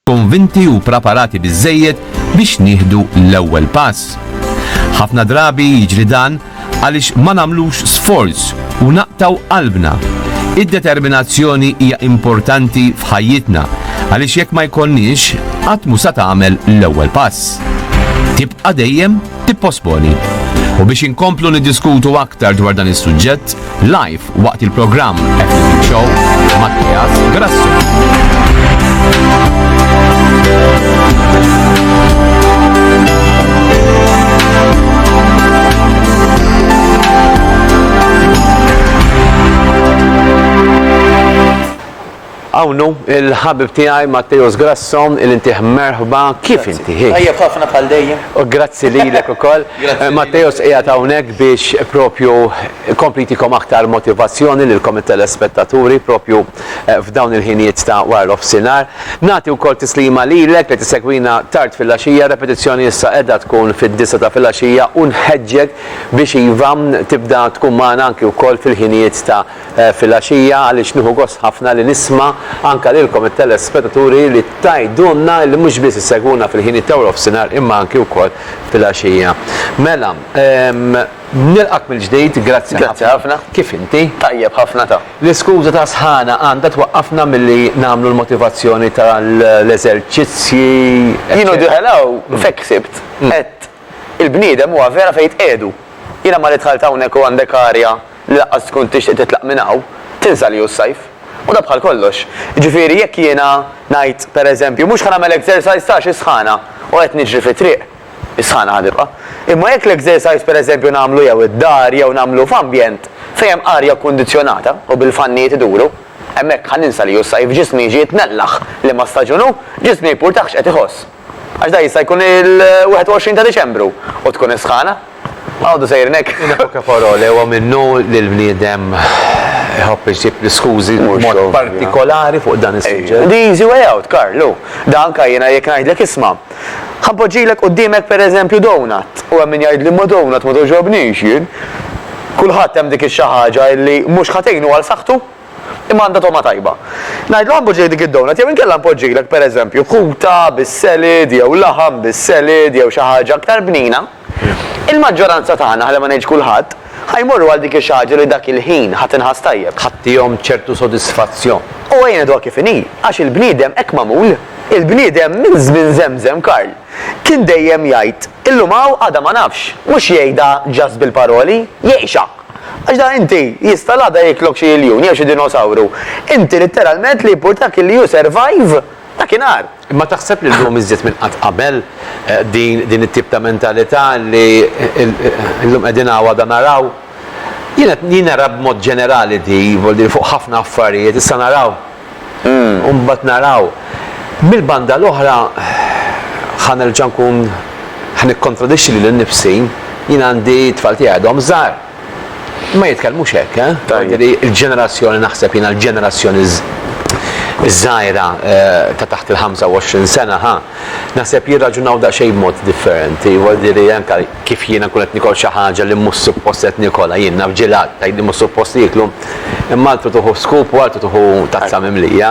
konvinti u preparati biżżejjed biex nieħdu l-ewwel pass. Ħafna drabi jiġri dan għaliex ma nagħmlux sforz u naqtaw qalbna. Id-determinazzjoni hija importanti f'ħajjitna għaliex jekk ma jkollniex qatt mhu se tagħmel l-ewwel pass. Tibqa' dejjem tipposponi. U biex inkomplu niddiskutu aktar dwar dan is-suġġett, live waqt il-programm FTV Show Mattias Grasso. Għawnu, il-ħabib tiegħi Mattias Grasso, il-intih merħba, kif inti? Tajjeb ħafna bħal dejjem. Grazzi lilek ukoll. Mattias qiegħed hawnhekk biex propju komplitikom aktar motivazzjoni lilkom it-telespettaturi propju f'dawn il-ħinijiet ta' wara l-ofsinhar. Nagħti wkoll tislima lilek li tisegwina tard fil-għaxija, repetizzjoni issa qiegħda tkun fid-9 ta' fil-għaxija u nħeġġek biex iva tibda tkun magħna anke wkoll fil-ħinijiet ta' fil-għaxija għaliex nieħu gost ħafna li nisma' anka lilkom it-telespettaturi li tajdunna li mhux biss issegwuna fil-ħin ta' ofsinhar imma anke wkoll fil-għaxija. Mela, nilqak mill-ġdid, grazzi ħafna. Kif inti? Tajjeb ħafna ta'. L-iskuża ta' sħana għandha twaqqafna milli nagħmlu l-motivazzjoni tal-eżerċizzji. Jienu diħelaw fekk sibt qed il-bniedem huwa vera fejn qiegħdu. Jiena ma li tħalt hawnhekk u għandek arja li laqqas tkun tixtieq titlaq minn hawn, tinsa li hu s-sajf. U da bħal kollox. Ġifieri jekk jiena ngħid pereżempju mhux ħa nagħmel exercise ta' xi sħana u qed niġri fi triq, is-sħana ħadibqa'. Imma jekk l-exercise pereżempju nagħmlu jew id-dar jew nagħmlu f'ambjent fejn hemm arja kkundizzjonata u bil-fannijiet iduru, hemmhekk ħa ninsa li hu s-sajf ġismi jiġi jitnellaħ li ma staġunu, ġismi jpurtax qed iħoss. Għax da jista' jkun il-21 ta' Diċembru u tkun is-sħana. Għawdu sejrnek. Poka parole, u minnu li l-bniedem ħobb iġib l-skużi mod partikolari fuq dan is-suġġett. The easy way out, Karlu. Dan anka jiena jekk ngħidlek isma'. Ħampoġġilek quddiemek pereżempju donut u hemm min jgħidli ma donut ma toġobniex jien. Kulħadd hemm dik ix-xi ħaġa li mhux ħatejnu għal saħħtu imma għandha toma tajba. Ngħidlu ħampoġġilek dik id-donut jew inkella npoġġilek pereżempju ħuta bis-seled jew laħam bis-seled jew xi ħaġa aktar bnina. Il-maġġoranza tagħna ħalli ma ngħidx kulħadd ħajmorru għal dik ix-xaġa li dak il-ħin ħadd inħass tajjeb. Ħaddihom ċertu sodisfazzjon. U għajna dwar kif inhi, għax il-bniedem hekk magħmul, il-bniedem minn żmien żemżem Karl. Kien dejjem jgħid illum hawn għadha ma nafx, mhux jgħidha ġast bil-paroli, jgħixha. Għax da inti jista' l-għada jgħidlok xi iljun jew xi dinosawru. Inti litteralment li jpurtak li you survive dakinhar. Ma taħseb li l-lum iżjed minn qatt qabel din it-tip ta' mentalità li l-lum qegħdin għada naraw. Jiena nara b'mod ġenerali fuq ħafna affarijiet, issa naraw. Mbagħad naraw. Mill-banda l-oħra ħanerġa' nkun ħanikkkontradixxi lil nnifsi, jien għandi tfal tiegħi għadhom żgħar. Ma jitkellmux hekk, il-ġenerazzjoni naħseb jiena l-ġenerazzjoni iż-żgħira ta' taħt il-25 sena naħseb jirraġunaw daqsxejn b'mod differenti. Wadiri anke kif jiena nkun qed nikol xi ħaġa li mhux suppost qed nikolha jien naf ġilat tgħid li mhux suppost jieklu, imma għaltu tuħu skup u għaltu tuħu tazza mimlija.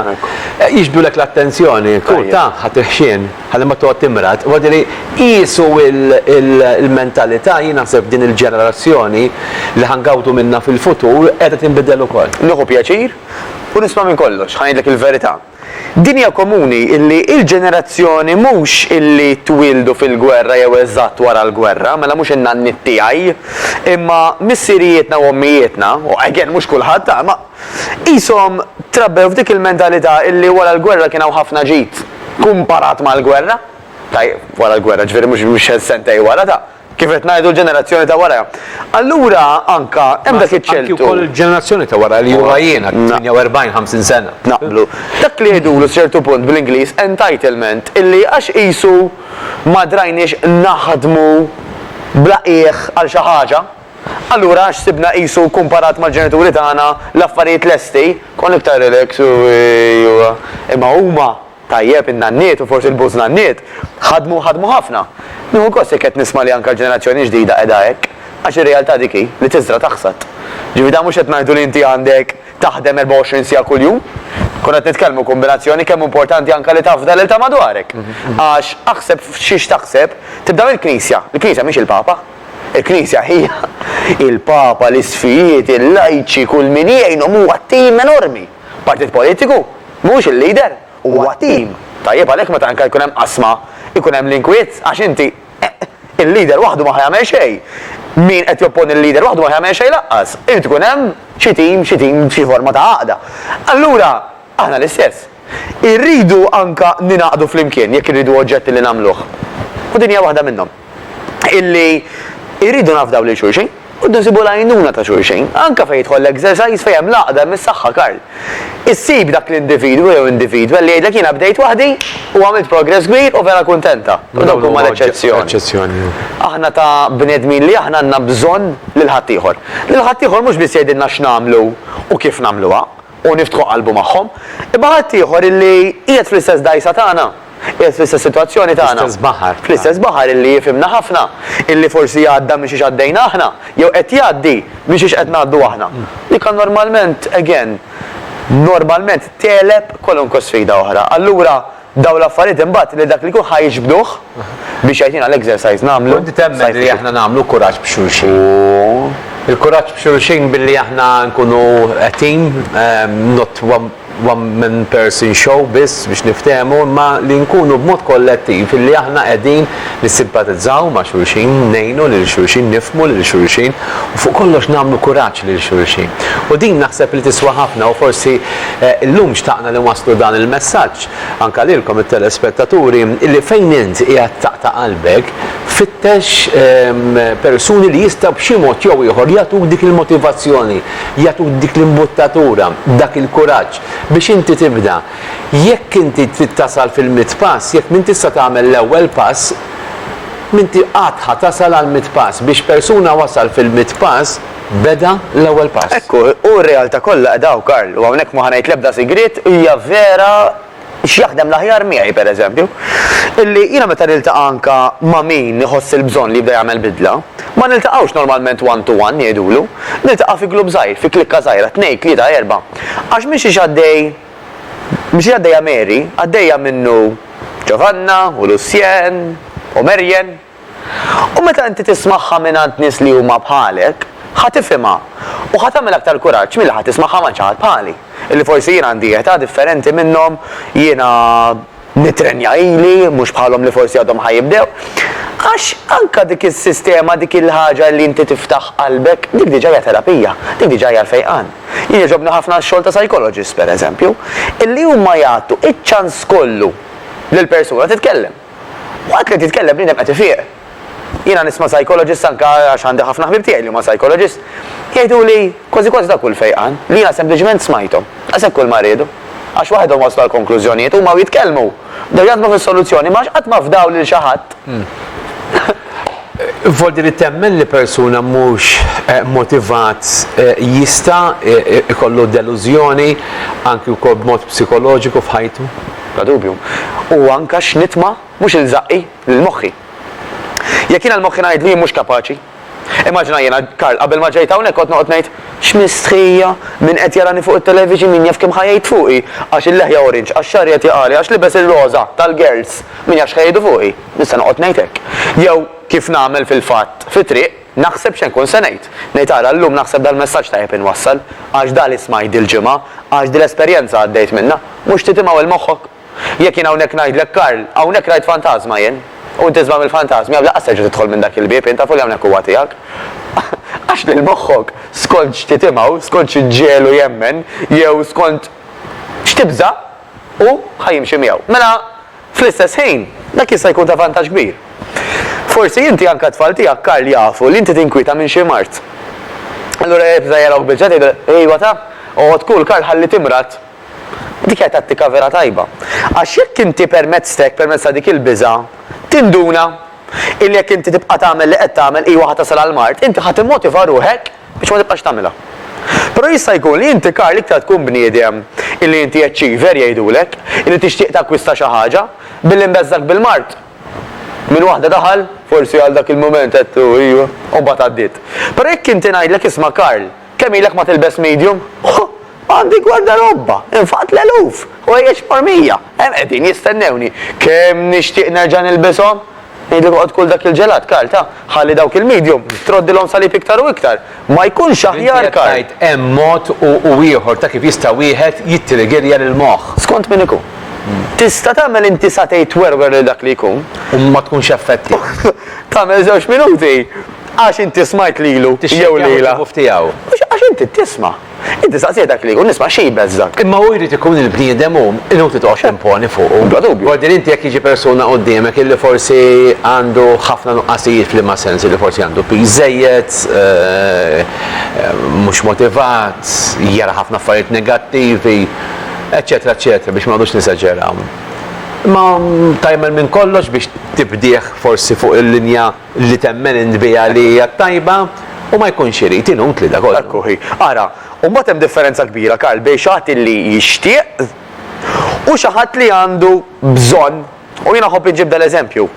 Jiġbdulek l-attenzjoni, kurta ħadd irħxien ħalli ma toqgħod timrad. Wadiri qisu il-mentalità jien naħseb din il-ġenerazzjoni li ħangawdu minnha fil-futur qiegħda tinbidel ukoll. Nieħu pjaċir u nisma' minn kollox, ħanejdlek il-verità. Dinja komuni illi il-ġenerazzjoni mhux illi twildu fil-gwerra jew eżatt wara l-gwerra, mela mhux in-nannit tiegħi, imma missirijietna u ommijietna, u again mhux kulħadd, ma qishom trabbew f'dik il-mentalità illi wara l-gwerra kien hawn ħafna ġid kumparat mal-gwerra. Tajjeb, wara l-gwerra ġifieri mhux sentej wara ta' kif qed ngħidu l-ġenerazzjoni ta' wara. Allura anka hemm dak iċ-ċeltu. Anke wkoll il-ġenerazzjoni ta' wara li huwa jiena 48-50 sena. Naqblu. Dak li jgħidulu ċertu punt bl-Ingliż entitlement illi għax qisu ma drajniex naħdmu blaqieħ għal xi ħaġa. Allura għax sibna qisu kumparat mal-ġenituri tagħna l-affarijiet lesti, kon iktar relax u imma huma tajjeb in-nanniet u forsi l-buż nanniet ħadmu ħafna. Nieħu gost jekk qed nisma' li anke l-ġenerazzjoni ġdida qiegħda hekk, għax ir-realtà dik li tiżra taħsad. Ġifieri mhux qed ngħidu li inti għandek taħdem 24 siegħa kuljum, Kuna nitkellmu kombinazzjoni kemm importanti anke li tafda lil ta' madwarek. Għax aħseb xiex taħseb tibda mill-Knisja. Il-Knisja mhix il-Papa. Il-Knisja hija il-Papa, l-isfijiet, il-lajċi, kull min jgħinhom huwa tim enormi. Partit politiku mhux il-lider, huwa tim. Tajjeb għalhekk meta anke jkun hemm qasma, ikun hemm l-inkwiet għax inti il-lider waħdu ma ħajamel xejn. Min qed joppon il-lider waħdu ma ħajamel xejn laqqas. Irid ikun hemm xi tim, xi forma ta' għaqda. Allura aħna l-istess. Irridu anka ninaqdu flimkien jekk irridu oġġetti li nagħmluh. U din hija waħda minnhom. Illi irridu nafdaw lil xulxin u nsibu l-għajnuna ta' xulxin. Anka fejn jidħol l-exercise fejn hemm laqda mis-saħħa Karl. Issib dak l-individwu jew individwa li jgħidlek jiena bdejt waħdi u għamilt progress kbir u vera kuntenta. U dawk huma l-eċċezzjoni. Aħna ta' bnedmin li aħna għandna bżonn lil ħaddieħor. Lil ħaddieħor mhux biss jgħidilna x'nagħmlu u kif nagħmluha u niftħu qalbu magħhom, imma ħaddieħor illi qiegħed fl-istess dajsa tagħna. Qiegħed fl-istess sitwazzjoni tagħna. Fl-istess baħar. Fl-istess baħar illi jifhimna ħafna, illi forsi jgħadda minn xi għaddejna aħna, jew qed jgħaddi minn xi qed ngħaddu aħna. Li kan normalment teleb kwalunkwe sfida oħra. Allura daw l-affarijiet imbagħad li dak li jkun ħajġbduh biex jgħidina l-exercise nagħmlu. Inti temmen li aħna nagħmlu kuraġġ b'xulxin. Il-kuraġġ b'xulxin billi aħna nkunu a team, not one person show biss biex niftehmu, imma li nkunu b'mod kollettiv illi aħna qegħdin nissimpatizzaw ma' xulxin, ngħinu lil xulxin, nifhmu lil xulxin u fuq kollox nagħmlu kuraġġ lil xulxin. U din naħseb li tiswa ħafna u forsi llum xtaqna li waslu dan il-messaġġ anke lilkom it-telespettaturi illi fejn int qiegħed taqta' qalbek fittex persuni li jistgħu b'xi mod jew ieħor jagħtuk dik il-motivazzjoni, jagħtuk dik l-imbuttatura, dak il-kuraġġ biex inti tibda. Jekk inti tittasal fil-mit pass, jekk min tista' tagħmel l-ewwel pass, minti qatt tasal għal mit pass biex persuna wasal fil-mit pass beda l-ewwel pass. Ekku, u r-realtà kollha qedaw Karl, u hawnhekk ma ħanejt l-ebda sigriet hija vera x'jaħdem l-aħjar miegħi pereżempju. Illi jiena meta niltaqa' anka ma' min iħoss il-bżonn li jibda jagħmel bidla, ma niltaqgħux normalment one to one jgħidulu, niltaqa' fi klub żgħir, fi klikka żgħira, 2, 3, 4. Għax mhix għaddejja Mary, għaddejja minnu Giovanna u Lucien u Merjen. U meta inti tismagħha mingħand nies li huma bħalek, ħatifhimha u ħatamel aktar kuraġġ milli ħatismagħha ma' ċaħat bħali. Illi forsi jiena għandi età differenti minnhom, jiena nitrenja ili, mhux bħalhom li forsi għadhom ħajibdew. Għax anka dik is-sistema, dik il-ħaġa li inti tiftaħ qalbek, dik diġà hija terapija, dik diġà hija l-fejqan. Jien jogħġobni ħafna x-xogħol ta' psychologist pereżempju, illi huma jagħtu iċ-ċans kollu lill-persuna titkellem. Waqt li titkellem bniedem qed ifieq. Jiena nisma' psychologist anke għax għandi ħafna ħbib tiegħi li huma psychologist, jgħiduli kważi ta' kull fejqan li jiena sempliċement smajthom, għasek kull ma rridu. Għax waħedhom waslu għal konklużjonijiet huma jitkellmu. Dew jagħmlu fis-soluzzjoni ma qatt ma fdaw lil xi ħadd. Voldi li temmen li persuna mhux motivat jista' ikollu delużjoni anki wkoll b'mod psikoloġiku f'ħajtu? Bla dubju. U anke x'nitma' mhux il-żaqqi lill-moħħi. Jekk jiena l-moħħi ngħid li mhux kapaċi. Immaġina jiena Karl qabel ma ġejt hawnhekk kont noqgħod ngħid x'mistħija min qed jarani fuq it-television min jaf kemm ħajjejt fuqi għax il-leħja orange, għax xarja tiqali, għax libes il-roża tal-girls min jafx ħejdu fuqi. Nista' noqgħod ngħid hekk. Jew kif nagħmel fil-fatt fit-triq naħseb x'nkun se ngħid. Ngħid ara llum naħseb dal-messaġġ tajjeb inwassal għax dan li smajt il-ġimgħa, għax din l-esperjenza għaddejt minnha, mhux titimgħu il-moħħok. Jekk jien hawnhekk ngħidlek Karl, hawnhekk rajt fantażma jien. U inti żmam il-fantasmi, għabla qasseġ tidħol minn dak il-bieb, inta fulli hawnhekk huwa tiegħek. Għax lil moħħok skont x'titimgħu, skont x'ġielu jemmen, jew skont x'tibża u ħajimxi miegħu. Mela fl-istess ħin, dak jista' jkun ta' vantaġġ kbir. Forsi inti anke tfal tiegħek Karl jafu li inti tinkwita minn xi mart. Allura jibda jarawk biġġa tgħidel ejwa ta' oqgħod kull Karl ħalli timrat. Dik qed tattika vera tajba. Għax jekk inti permezz ta' dik il-biża' tinduna illi jekk inti tibqa' tagħmel li qed tagħmel ejwa ħadd tasal għall-mart, inti ħadd immotiva ruħek biex ma tibqax tagħmilha. Però jista' jkun li inti Karl iktar tkun bniedem illi inti achiever jgħidulek, illi tixtieq takkwista xi ħaġa billi mbeżżak bil-mart. Min waħda daħal, forsi għal dak il-mument qed ejwa u mbagħad għaddiet. Però jekk inti ngħidlek isma' Karl, kemm ilek ma tilbes medium? Għandi gwardarobba, infaqt l-eluf, u għiex parmija. Qegħdin jistennewni. Kemm nixtieq nerġa' nilbishom? Ngħidlek uqgħod kull dak il-ġelat, Karl, ħalli dawk il-medium, troddilhom salib iktar u iktar. Ma jkunx aħjar, Karl. Hemm mod u ieħor ta' kif jista' wieħed jittriggerja lill-moħħ. Skont min ikun. Tista' tagħmel inti sa tgħid werwer lil dak li jkun. U ma tkunx effettiv. Tagħmel 2 minuti għax inti smajt lilu jew lila. Għax inti tisma'. Inti saqsija dak li jkun nisma' xi jbeżżak. Imma u jrid ikun il-bniedem hu inutli toqgħod imponi fuq. Bla dubju. Għadin inti jekk jiġi persuna quddiemek illi forsi għandu ħafna nuqqasijiet fl-imma sens li forsi għandu piżejjed, mhux motivat, jara ħafna affarijiet negattivi, eċetera, eċetera, biex m'għadux nisaġeraw. Ma tajmel minn kollox biex tibdieħ forsi fuq il-linja li temmen indbija li hija tajba u ma jkunx irid inutli dak kollu. Ekku hi. Ara, u mbagħad hemm differenza kbira, Karl, bejn xi ħadd li jixtieq u xi ħadd li għandu bżonn. U jiena ħobb iġib dal-eżempju.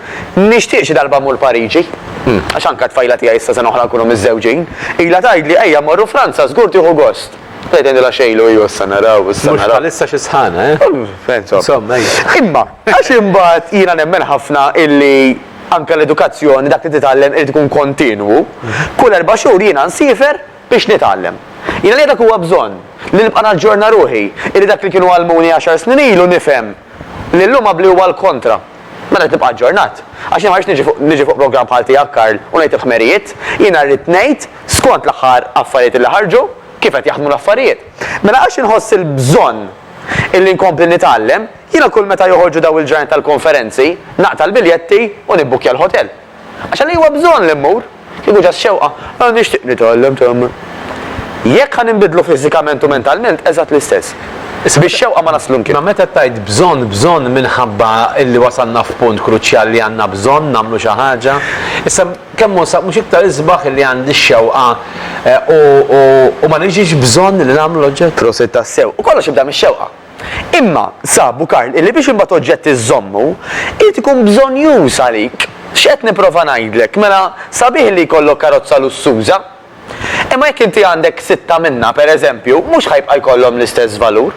Nixtieq xi darba mmur Pariġi, għax anke tfajla tiegħi issa se noħla nkunu miż-żewġin, ilha tgħidli ejja mmorru Franza żgur tieħu gost. Tgħid la xejlu ju issa naraw, issa Mhux naraw. bħalissa xi sħana, Insomma, Imma, għax imbagħad jiena nemmen ħafna illi anke l-edukazzjoni dak li titgħallem irid ikun kontinwu, kull 4 xhur jiena nsifer biex nitgħallem. Jiena li dak huwa bżonn li nibqa' naġġorna ruħi, illi dak li kienu għalmuni 10 snin ilu nifhem li llum qabli huwa l-kontra. Mela tibqa' ġġornat. Għax jiena ma niġi fuq programm bħal tiegħek Karl u ngħid il-ħmerijiet, jiena rrid ngħid skont l-aħħar affarijiet li ħarġu kif qed jaħdmu l-affarijiet. Mela għax inħoss il-bżonn illi nkompli nitgħallem, jiena kull meta joħorġu daw il-ġranet tal-konferenzi, naqta l-biljetti u nibbukja l-hotel. Għax li huwa bżonn li mmur, kieku ġas xewqa, nixtieq nitgħallem temma. Jekk ħan inbidlu fiżikament u mentalment, eżatt l-istess. Biex xewqa ma naslu Ma meta tajt bżonn minħabba illi wasalna f'punt kruċjali li għandna bżonn nagħmlu xi ħaġa. Issa kemm mhux iktar isbaħ li għandi x-xewqa u ma niġix bżonn li nagħmlu l-oġġett. Prosit tassew. U kollox jibda mix-xewqa. Imma sabu Karl illi biex imbagħad oġġett iżommu, irid ikun bżonn już għalik. X'qed nipprova ngħidlek, mela sabiħ li jkollok karozza lussuża. Imma jekk inti għandek 6 minna, pereżempju, mhux ħajbqa' jkollhom l-istess valur.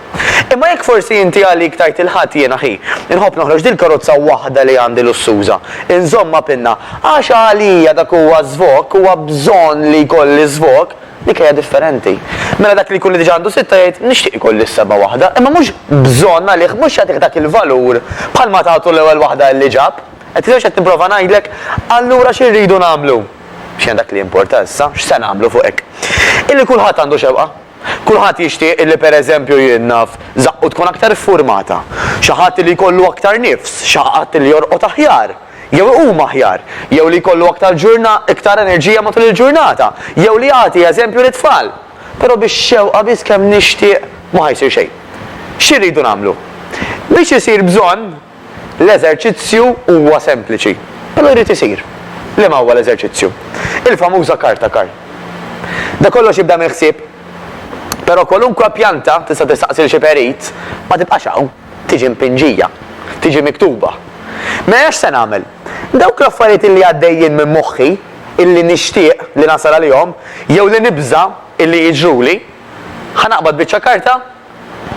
Imma jekk forsi inti għalik tajt il-ħadd jiena ħi, inħobb noħroġ din karozza waħda li għandi lussuża, inżomma pinna, għax għalija dak huwa żvok, huwa bżonn li jkolli żvok, dik hija differenti. Mela dak li jkolli diġà għandu 6 jgħid nixtieq ikolli s-7 waħda, imma mhux bżonn għalih mhux jagħtik dak il-valur bħalma tagħtu l-ewwel waħda li ġab. Qed tidhirx qed nipprova ngħidlek, allura x'irridu nagħmlu? X'hen dak li importa issa, x'se nagħmlu fuq hekk. Illi kulħadd għandu xewqa. Kulħadd jixtieq illi pereżempju jinnaf zaqqu tkun aktar iffurmata. Xi ħadd li jkollu aktar nifs, xi ħadd li jorqod aħjar. Jew huma aħjar, jew li jkollu aktar iktar enerġija matul il-ġurnata, jew li jagħti eżempju lit-tfal. Però biex xewqa biss kemm nixtieq ma ħajsir xejn. X'irridu nagħmlu? Biex isir bżonn l-eżerċizzju huwa sempliċi, però jrid isir. Li ma huwa l-eżerċizzju? Il-famuża karta Karl. Da kollox jibda mill-ħsieb, però kwalunkwa pjanta tista' tistaqsil xi perit ma tibqax hawn, tiġi mpinġija, tiġi miktuba. Mela se nagħmel? Dawk l-affarijiet illi għaddejjin minn moħħi illi nixtieq li nasal għalihom jew li nibża illi jiġruli, ħanaqbad biċċa karta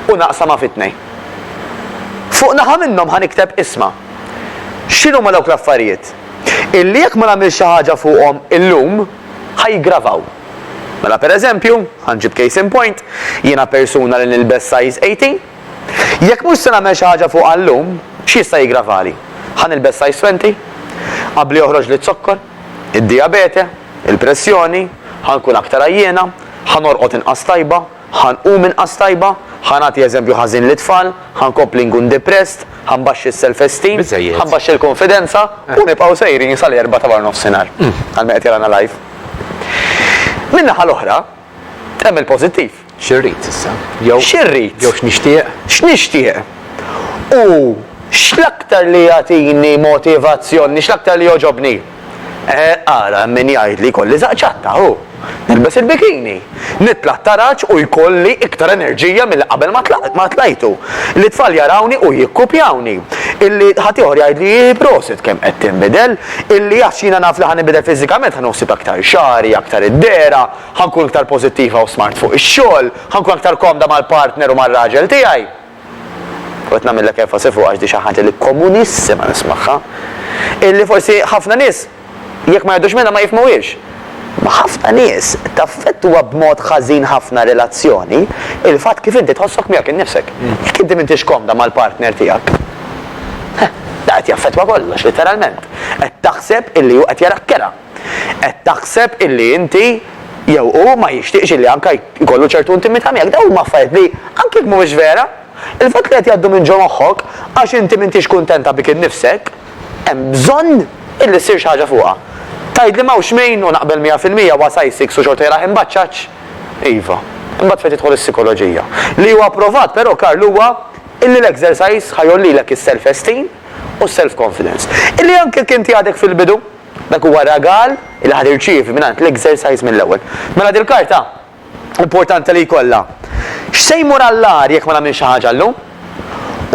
u naqsama fit-tnejn. Fuq naħa minnhom ħanikteb isma'. X'inhuma dawk l-affarijiet? Illi jekk ma nagħmel xi ħaġa fuqhom illum ħajgravaw. Mela pereżempju, ħanġib case in point, jiena persuna li nilbes size 18, jekk mhux se nagħmel xi ħaġa fuq llum, x'jista' jigravali? Ħanilbes size 20, qabli joħroġ li t-sokkor, id-diabete, il-pressjoni, ħankun aktar għajjena, ħanorqod inqas tajba, ħanqum inqas tajba, ħanati eżempju ħażin l-tfal, ħankompli nkun depressed, ħanbaxxi s-self-esteem, ħanbaxxi l-konfidenza u nibqgħu sejrin sal-4 ta' nofsinhar. Għalma qed jarana live. Min-naħa l-oħra, hemm il-pożittiv. Xirrid issa. Xirrid. Jew x'nixtieq. X'nixtieq. U x'l-aktar li jagħtini motivazzjoni, x'l-aktar li joġobni. Ara min jgħid li jkolli żaqċatta hu. Nilbes il-bikini, nitla' taraġġ u jkolli iktar enerġija mill qabel ma tlajtu. L-tfal jarawni u jikkupjawni. illi ħatiħor jgħid li prosit kemm qed tinbidel, illi għaxina naf li ħanibidel fiżikament ħanoħsib aktar xari, aktar id-dera, ħankun aktar pożittiva u smart fuq ix-xogħol, ħankun aktar komda mal-partner u mar-raġel tiegħi. Qed nagħmilek enfasi fuq għax di xi ħaġa li komunissima nismagħha. Illi forsi ħafna nies jekk ma jgħidux minnha ma jifhmuhiex. Ma ħafna nies taffettwa b'mod ħażin ħafna relazzjoni il-fatt kif inti tħossok miegħek innifsek. Jekk inti m'intix komda mal-partner tiegħek. Da qed jaffettwa kollox literalment. Qed taħseb illi hu qed jarak kera. Qed taħseb illi inti jew hu ma jixtieqx illi anke jkollu ċertu intimità miegħek. Dawn huma affarijiet li anke jekk mhuwiex vera, il-fatt li qed jgħaddu minn ġo moħħok għax inti m'intix kuntenta bik innifsek, hemm bżonn illi ssir xi ħaġa fuqha. Tajd li mawx min u naqbel 100% wasajsik u xorta jraħ imbaċċaċ. Iva, imbagħad fejn tidħol is-psikoloġija. Li huwa approvat, però Karl huwa illi l-exercise ħajollilek is-self-esteem u s-self-confidence. Illi anke kien għadek fil-bidu, dak huwa ragal illi ħad irċievi mingħand l-exercise mill-ewwel. Mela din karta importanti li jkollha. X'se jmur għall-ar jekk ma nagħmilx xi ħaġa llum?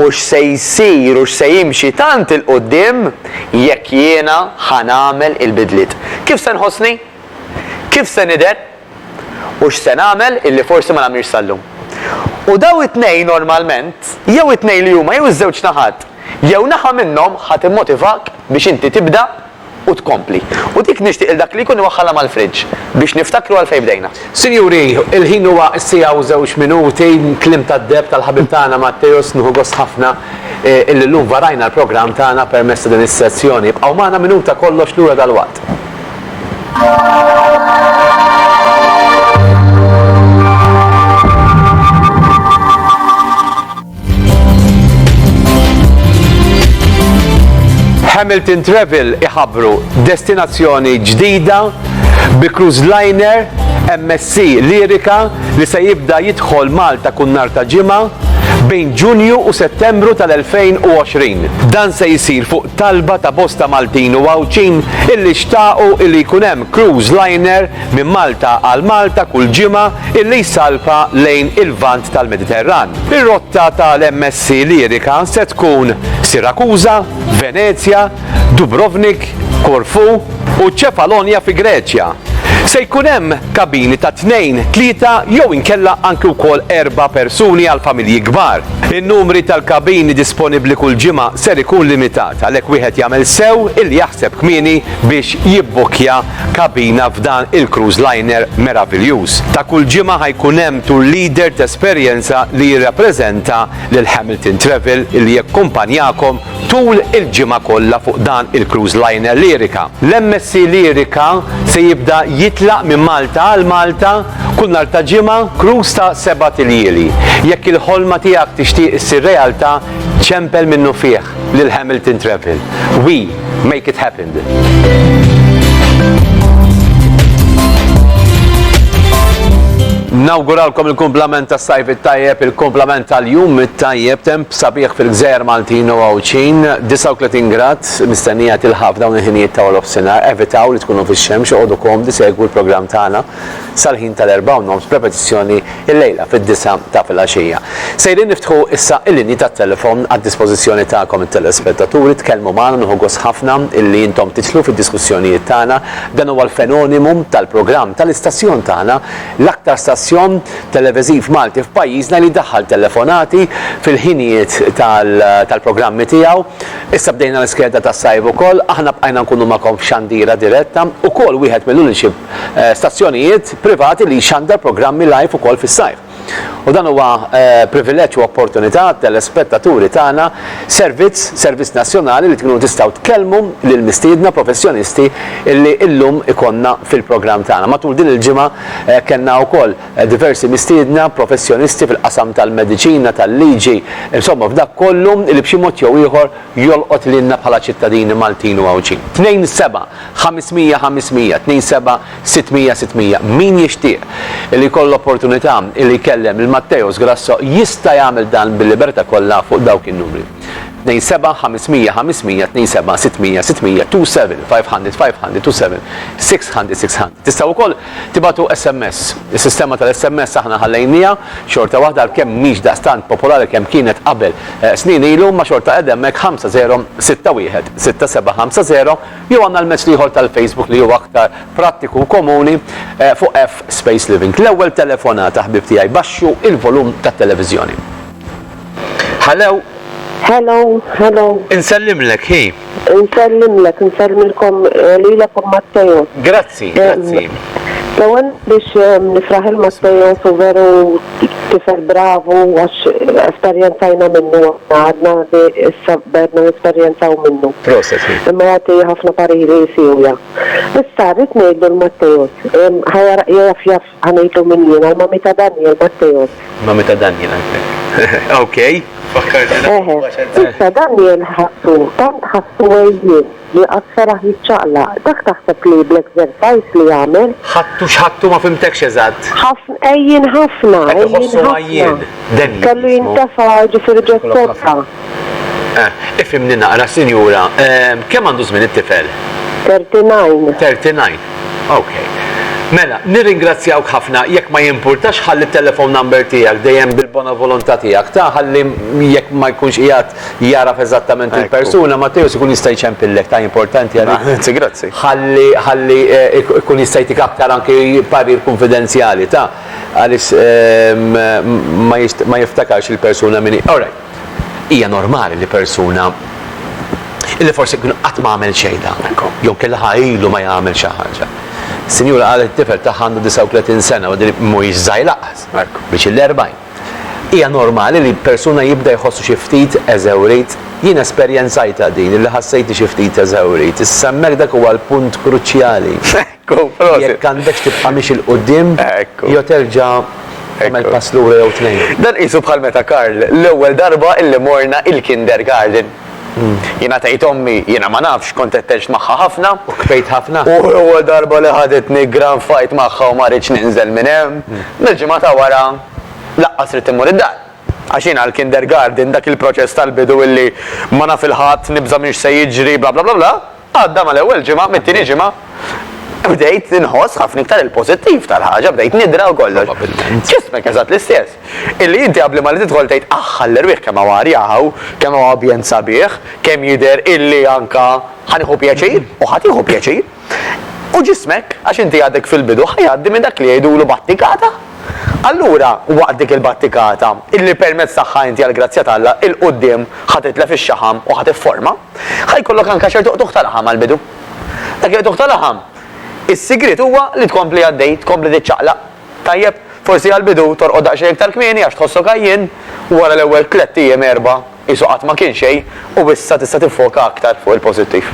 U x'se jsir u x'se jimxi tant il-qudiem jekk jiena ħanamel il-bidliet. Kif se nħossni? Kif se nidher? U x'se nagħmel illi forsi ma nagħmilx sal-lum. U daw it-tnejn normalment, jew it-tnejn li huma jew iż-żewġ naħat, jew naħa minnhom ħadd immotivak biex inti tibda u tkompli. U dik nixtieq dak li jkun iwaħħalha mal-friġġ biex niftakru għal fejn bdejna. Sinjuri, il-ħin huwa s-sija u 2 minuti, klim tad-deb tal-ħabib tagħna Matteus nieħu gost ħafna illi llum varajna l-programm tagħna permezz din is-sezzjoni. Bqgħu magħna minuta kollox lura dal-waqt. Hamilton Travel iħabbru destinazzjoni ġdida bi cruise liner MSC Lirica li se jibda jidħol Malta kun nhar ta' ġimgħa bejn Ġunju u Settembru tal-2020. Dan se jsir fuq talba ta' bosta Maltin u Għawċin illi xtaqu illi jkun hemm cruise liner minn Malta għal Malta kull ġimgħa illi jsalpa lejn il-vant tal-Mediterran. Ir-rotta tal-MSC Lirica se tkun Sirakuża, Venezia, Dubrovnik, Korfu u Ċefalonia fi Greċja. Se jkun hemm kabini ta' 2, 3 jew inkella anke wkoll 4 persuni għal familji kbar. In-numri tal-kabini disponibbli kull ġimgħa ser ikun limitat għalhekk wieħed jagħmel sew illi jaħseb kmieni biex jibbokkja kabina f'dan il-cruise liner meravigliuż. Ta' kull ġimgħa ħajkun hemm tour leader tesperjenza li jirrappreżenta lil Hamilton Travel illi jakkumpanjakom tul il-ġimgħa kollha fuq dan il-cruise liner Lirica. L-MSC Lirica se jibda jitlaq minn Malta għal Malta kull nhar ta' ġimgħa cruise ta' 7 tiljieli. Jekk il-ħolma tiegħek tixtieq issir realtà, ċempel minnu fih lil Hamilton Travel. We make it happen. Nawguralkom il-kumplament tas sajf it-tajjeb, il-kumplament tal-jum it-tajjeb, temp sabiħ fil-Gżejjer Maltin u Għawċin, 39 grad, mistennija tilħaf dawn il-ħinijiet ta' l-ofsenar, evitaw li tkunu fix-xemx, għodu komdi segwu l-programm tagħna sal-ħin tal-4 noms prepetizzjoni il-lejla fid-9 ta' filgħaxija. Sejrin niftħu issa il-linji tat-telefon għad-dispożizzjoni tagħkom it-telespettaturi, tkellmu magħna nieħu gost ħafna illi intom titlu fid-diskussjonijiet tagħna, dan huwa l-fenonimum tal-programm tal-istazzjon tagħna, l-aktar stazzjon televiżiv Malti f'pajjiżna li daħħal telefonati fil-ħinijiet tal-programmi tiegħu. Issa bdejna l-iskeda tas-sajf ukoll, aħna bqajna nkunu magħkom f'xandira diretta, ukoll wieħed mill-uniċi stazzjonijiet privati li xandar programmi live ukoll fis-sajf. U dan huwa privileġġ u opportunità telespettaturi tagħna servizz nazzjonali li tkunu tistgħu tkellmu lil mistiedna professjonisti illi illum ikonna fil-programm tagħna. Matul din il-ġimgħa kellna wkoll diversi mistiedna professjonisti fil-qasam tal-mediċina, tal-liġi, insomma f'dak kollu li b'xi mod jew ieħor jolqot lilna bħala ċittadini Maltin u Għawċin. 27 500 500, 27 600 600. Min jixtieq illi jkollu opportunità illi kellem il-Matteus Grasso jista' jagħmel dan bil-libertà kollha fuq dawk in-numri. 27 500 500 27 600 600 27 500 500 27 600 600. Tistgħu wkoll tibatu SMS. Is-sistema tal-SMS aħna ħallejnija xorta waħda kemm mhix daqstant popolari kemm kienet qabel snin ilu ma xorta qed hemmhekk 5061 6750 jew għandna l-mezz ieħor tal-Facebook li huwa aktar prattiku u komuni fuq F Space Living. L-ewwel telefonata ħbib tiegħi baxxu il-volum tat-televiżjoni. Hello. Hello. Insellimlek, hi. Nsellimilkom lilakom Matteo. Grazzi. L-ewwel biex nifraħ il-Matteo u veru tifel bravu għax esperjenzajna minnu għadna issa bedna esperjenzaw minnu. Proset. Imma jagħti ħafna pariri siwja. Issa rrid ngħidu l-Matteos. Jaf ħanejdu minn jiena l-mami ta' Daniel Matteos. Mami ta' Daniel. Okay. Issa Daniel ħassu, tant ħassu għajjien li għassaraħ jitċaqla, dak taħseb li bl-exercise li għamel? ħattu ma fimtekx eżatt. Ejjien ħafna. Kellu jintafa ġifir ġestota. Ifimni naqra, sinjura, kemm għandu żmien it-tifel? 39. 39. Okay. Mela, nirringrazzjawk ħafna, jekk ma jimpurtax ħalli t-telefon number tiegħek dejjem bil-bona volontà tiegħek, ħalli jekk ma jkunx qiegħed jaraf eżattament il-persuna, Matteo ikun jista' jċempillek ta' importanti għalik. Grazzi. Ħalli ikun jista' jtik aktar anke parir konfidenzjali ta' għalis ma jiftakarx il-persuna minni. Alright, hija normali li persuna illi forsi kienu qatt ma għamel xejn jew kellha ħajlu ma jagħmel xi ħaġa. Sinjura għalet tifel taħħandu 39 sena u di mhuwiex żgħir biex il-40. Hija normali li persuna jibda jħossu xi ftit eżewrit. Jien esperjenzajta din li ħassejti xi ftit eżewrit. Issemmek dak huwa l-punt kruċjali. Jekk għandekx tibqa' mix il-qudiem jew terġa' tagħmel pass lura jew tnejn. Dan qisu bħal meta Karl l-ewwel darba illi morna il-kindergarten. Jiena tgħid ommi, jiena ma nafx kont qed magħha ħafna. U kbejt ħafna. U l-ewwel darba li ħadetni grand fight magħha u ma rridx ninżel minn hemm. Mill-ġimgħa wara laqqas rid immur id-dar. Għax jiena l-kindergarten dak il-proċess tal-bidu illi ma naf il-ħadd nibża mhix se jiġri bla bla bla bla. Għadda mal-ewwel ġimgħa, mit-tieni ġimgħa. Bdejt inħoss ħafna iktar il-pożittiv tal-ħaġa, bdejt nidra u kollox. Ġismek eżatt l-istess. Illi inti qabli ma li tidħol tgħid ħall-irwieħ kemm huwa rjaħu, kemm huwa ambjent sabiħ, kemm jidher illi anka ħanieħu pjaċir u ħatiħu pjaċir. U ġismek għax inti għadek fil-bidu ħajgħaddi minn dak li jgħidulu battikata. Allura waqt dik il-battikata illi permezz tagħha inti għall-grazzja tagħha il-qudiem ħatitlef ix-xaħam u ħatifforma, ħajkollok anke ċertu tuħ tal-ħam għall-bidu. Dak tuħ tal-ħam. Is-sigriet huwa li tkompli għaddej, tkompli tiċċaqlaq. Tajjeb, forsi għal-bidu torqod daqsxejn iktar kmieni għax tħossok għajjin wara l-ewwel 3 ijiem 4 isu qatt ma kien xejn u issa tista' tiffoka aktar fuq il-pożittiv.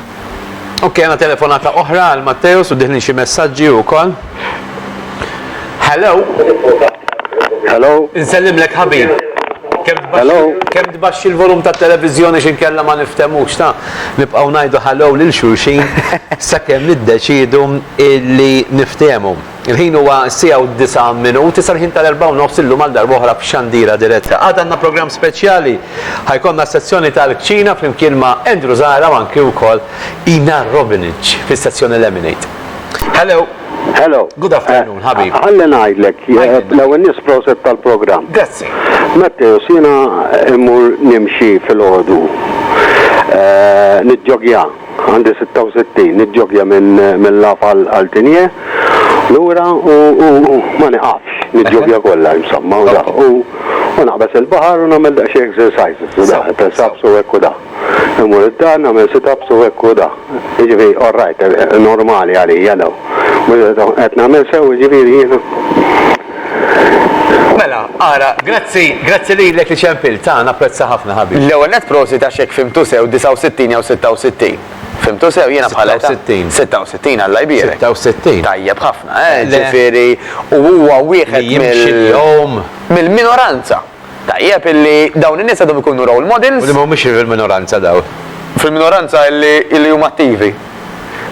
Ok, għandna telefonata oħra għal Matteo u diħni xi messaġġi wkoll. Hello. Insellimlek ħabib. Kemm tbaxxi l-volum tat-televiżjoni x'inkella ma niftemux ta' nibqgħu ngħidu hello lil xulxin sakemm niddeċiedu illi niftehmu. Il-ħin huwa s-sija u 9 minuti, sar ħin tal-4 nofs illum għal darba oħra f'xandira diretta. Għad għandna programm speċjali ħajkonna sezzjoni tal-kċina flimkien ma' Andrew Zara u anke wkoll Ina Robinich fis-sezzjoni Lemonade. Hello. Good afternoon, ħabib. Ħalli ngħidlek, l-ewwel nies proset tal-programm. Grazzi. Matteo, jiena immur nimxi fil-ħodu. Niġġogja, għandi 66, niġġogja minn Lafa għal-Tinje, lura u ma niqafx, niġġogja kollha insomma, u naqbes il-baħar u nagħmel daqsxejn exercises, press-ups u hekk u da. Immur id-dar nagħmel sit-ups u hekk u da. Jiġifieri all right, normali għalija daw. Qed nagħmel sew jiġifieri jiena. Mela, ara, grazzi lilek li ċempil ta' napprezza ħafna ħabib. L-ewwel net prosi ta' xek fimtu sew 69 jew 66. Fimtu sew jiena bħala 66 Alla jbierek. 66. Tajjeb ħafna, ġifieri u huwa wieħed mill-minoranza. Tajjeb illi dawn in-nies għadhom ikunu role models. U li mhumiex fil-minoranza daw. Fil-minoranza illi huma attivi.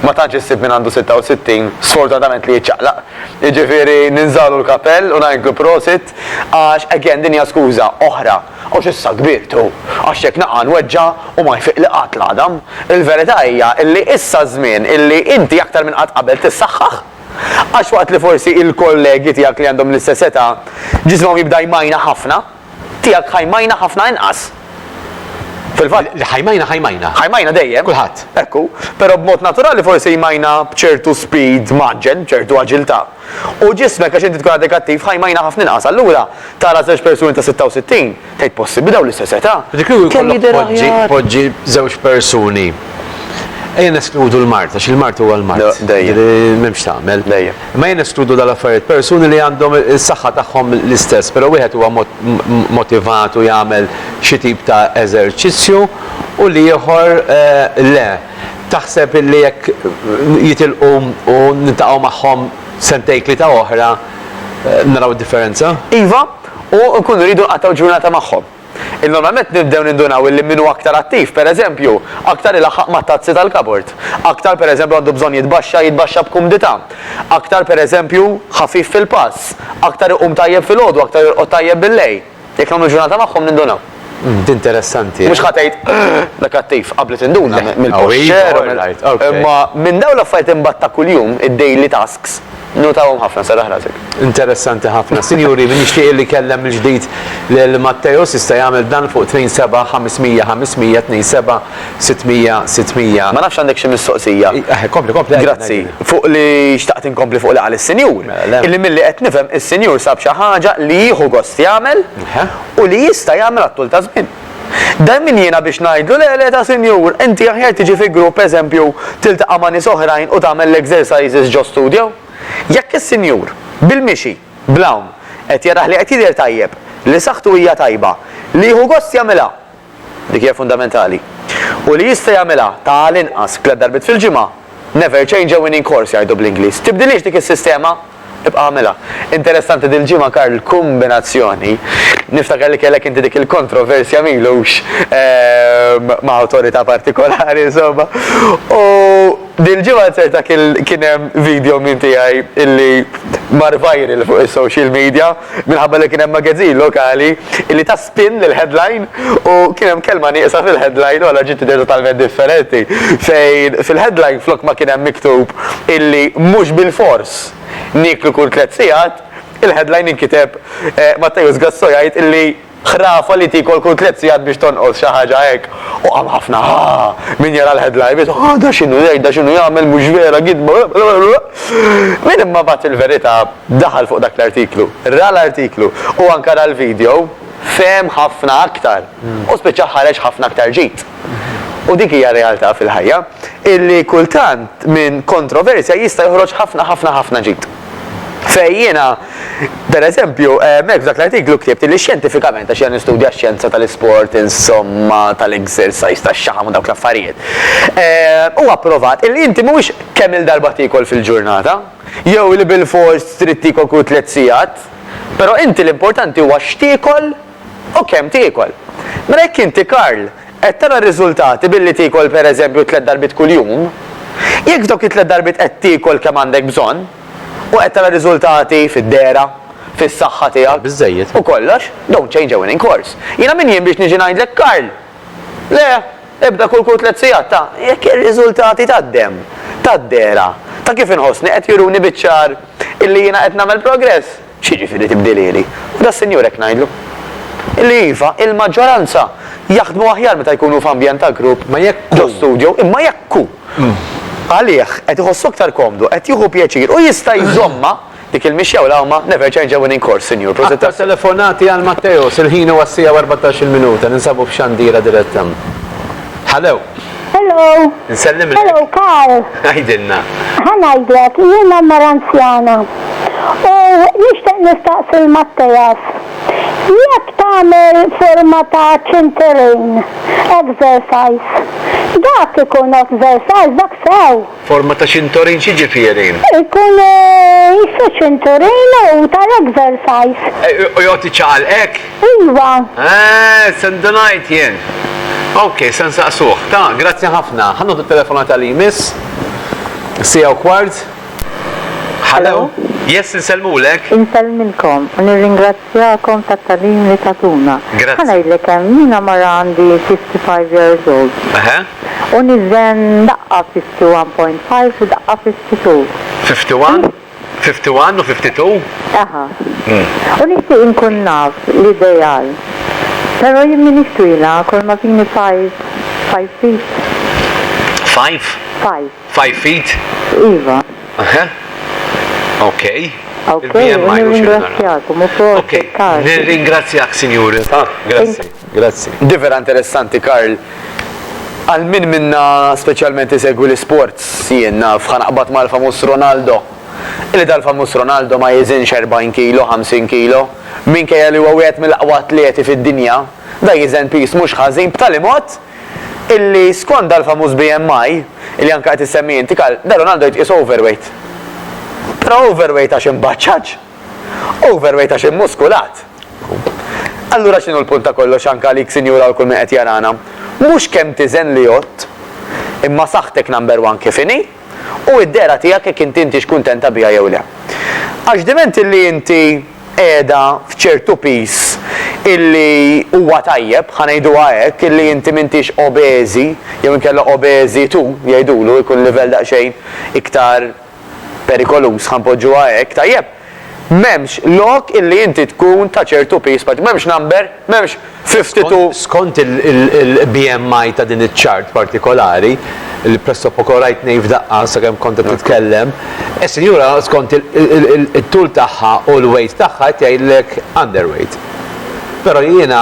ma tantx issib minn għandu 66 sfortunatament li jiċċaqlaq. Jiġifieri ninżalu l-kapell u ngħidlu prosit għax again din hija skuża oħra. Għax issa kbirtu, għax hekk naqa' nweġġa' u ma jfiq li qatt l-għadam. Il-verità hija illi issa żmien illi inti aktar minn qatt qabel tissaħħaħ. Għax waqt li forsi il-kollegi tiegħek li għandhom l-istess età ġismhom jibda jmajna ħafna, tiegħek ħajmajna ħafna inqas. Fil-fatt, ħajmajna dejjem. Kulħadd. Ekku, però b'mod naturali forsi jmajna b'ċertu speed maġġen, b'ċertu aġiltà. U ġismek għax inti tkun adekattiv ħajmajna ħafna inqas. Allura tara żewġ persuni ta' 66, tgħid possibbli dawn l-istess età. Kemm poġġi żewġ persuni. Ejja neskludu l-mart, għax il-mart huwa l-mart. M'hemmx tagħmel. Ma jien neskludu dal-affarijiet persuni li għandhom is-saħħa tagħhom l-istess, però wieħed huwa motivat u jagħmel xi tip ta' eżerċizzju u li ieħor le. Taħseb illi jekk jitilqu u nintaqgħu magħhom sentejn tlieta oħra naraw differenza? Iva, u nkunu rridu nqattaw ġurnata magħhom. Il-normalment nibdew nindunaw illi minnu aktar attiv, per eżempju, aktar il-ħaq ma' tazzi tal-kabort, aktar per eżempju għandu bżon jitbaxxa b'kumdità, aktar per eżempju ħafif fil-pass, aktar iqum tajjeb fil-ħodu, aktar irqod tajjeb bil-lej. Jekk nagħmlu ġurnata magħhom nindunaw. Interessanti. Mhux ħatejt dak-attiv qabel tinduna mill-posċer, imma minn dawn l-affarijiet imbatta kuljum id-daily tasks. Notawhom ħafna saraħ rasek. Interessanti ħafna. Sinjuri, min nixtieq li kellem il-ġdid lil Matteo jista' jagħmel dan fuq 27 500 500 27 600 600. Ma nafx għandek xi mistoqsija. Kompli. Grazzi. Fuq li xtaqt inkompli fuq li qal is-senjur. Illi milli qed nifhem is-senjur sab xi ħaġa li jieħu gost jagħmel u li jista' jagħmel għat-tul ta' żmien. Dan min jiena biex ngħidlu le ta' senjur, inti aħjar tiġi fi grupp eżempju tiltaqa' ma' nies oħrajn u tagħmel l-exercises ġo studio. Jekk is-senjur bil-mixi, blawn, qed jaraħ li qed jidher tajjeb, li saħħtu hija tajba, li jieħu gost jagħmilha. Dik hija fundamentali. U li jista' jagħmilha tal-inqas 3 darbit fil-ġimgħa, never change a winning course jgħidu bl-Ingliż. Tibdilix dik is-sistema, ibqa' għamilha. Interessanti dil-ġimgħa Karl kombinazzjoni. Niftakar li kellek inti dik il-kontroversja milux ma' awtorità partikolari insomma. U dil-ġimgħa ċerta kien hemm video minn tiegħi illi mar viral fuq is-social media minħabba li kien hemm magazzin lokali illi ta' spin lill-headline u kien hemm kelma nieqsa fil-headline u għala ġiet tidher totalment differenti. Fejn fil-headline flok ma kien hemm miktub illi mhux bil-fors niklu kull 3 sigħat, il-headline inkiteb Matteo Sgasso jgħid illi ħrafa li tikol kull 3 sigħat biex tonqos xi ħaġa hekk. U qam ħafna min jara l-headline biex da x'inhu jgħid, da x'inhu jagħmel mhux vera gidba. Min imma bagħad il-verità daħal fuq dak l-artiklu, ra l-artiklu u anke ra l-video fehem ħafna aktar u speċjal ħareġ ħafna aktar ġid. U dik hija realtà fil-ħajja illi kultant minn kontroversja jista' joħroġ ħafna ġid. Fejjina, per eżempju, mek dak l-artiklu ktibt li xjentifikament għax jgħan nistudja x-xjenza tal-isport, insomma, tal-exercise, tax-xaħam u dawk l-affarijiet. U approvat illi inti mhuwiex kemm il-darba tikol fil-ġurnata, jew li bil-fors trid tikol kull 3 sigħat, però inti l-importanti huwa x'tiekol u kemm tiekol. Mela jekk inti Karl qed tara r-riżultati billi tikol pereżempju 3 darbit kuljum, jekk dawk 3 darbit qed tikol kemm għandek bżonn, u qed tara riżultati fid-dera, fis-saħħa tiegħek. Biżżejjed. U kollox, don't change a winning course. Jiena min jien biex niġi ngħidlek Karl. Le, ebda kull 3 sigħat ta' jekk ir-riżultati tad-dem, tad-dera, ta' kif inħossni qed juruni biċ-ċar illi jiena qed nagħmel progress. X'jiġifieri tibdilili? U da s-senjur hekk ngħidlu. Illi iva, il-maġġoranza jaħdmu aħjar meta jkunu f'ambjent ta' grupp ma jekk ġo studio, imma jekku. Għalih qed iħossu aktar komdu, qed jieħu pjaċir u jista' jżomma dik il-mixja u l-għawma never change a winning course, senjur. Aktar telefonati għal Matteo, il-ħin huwa s-sija 14 minuta, ninsabu f'xandira direttam. Hello. Hello. Nsellimlek. Hello, Karl. Għajdilna. Ħanajdlek, jiena maranzjana. U nixtieq nistaqsi l-Mattejas. Jekk tagħmel forma ta' ċinturin, exercise, dak ikun exercise, dak sew. Forma ta' ċinturin xiġifieri? Ikun jissu ċinturin u tal-exercise. U jgħoti ċaqalqek? Iva. Sendonajt jien. Ok, sen saqsuħ. Ta' grazzi ħafna. Ħannu t-telefonata li jmiss. Sija u kwart? Hello. Yes, nselmulek. Inselminkom, u nirringrazzjakom tat-talim li tatuna. Grazzi. Ħanajdlek hemm jiena mara għandi 55 years old. Aha. U niżen daqqa 51.5 u daqqa 52. 51? 51 u 52? Aha. U nixtieq inkun naf l-ideal. Però jien minix twila, kol ma fini 5 feet. 5? 5. 5 feet? Iva. Aha. Ok. Ok, Il-BMI u u xinu nara. nirringrazzjakom u proset, Ok, Karl. nirringrazzjak, signori. Grazzi, grazzi. Divera interessanti, Karl. Għal min minna specialment isegwi l-sports jiena f'ħanaqbat ma l-famus Ronaldo. Illi dal-famus Ronaldo ma jizinx 40 kilo, 50 kilo. Minkejja li huwa wieħed mill-aqwa atleti fid-dinja, da jiżen pis mhux ħażin b'tali mod illi skont dal-famus BMI illi anke qed issemmi inti Karl, da Ronaldo jitqies overweight. Però overweight għax imbaċċaġġ. Overweight għax immuskulat. Allura x'inhu l-punt ta' kollox anke għalik sinjura u kull min qed jarana. Mhux kemm tiżen li jott, imma saħtek number 1 kif inhi, u id-dera tiegħek jekk inti x'kuntenta biha jew le. Għax diment illi inti qiegħda f'ċertu pis illi huwa tajjeb, ħanejduha hekk, illi inti m'intix obeżi, jew inkella obeżi tu jgħidulu jkun livell daqsxejn iktar perikolus ħanpoġġuha hekk, tajjeb. M'hemmx lok illi inti tkun ta' ċertu pis, m'hemmx number, m'hemmx 52. Skont il-BMI ta' din iċ-chart partikolari, li presso poco rajt nejf daqqa sakemm kont qed titkellem, sinjura skont il-tul tagħha u l-weight tagħha qed jgħidlek underweight. Però jiena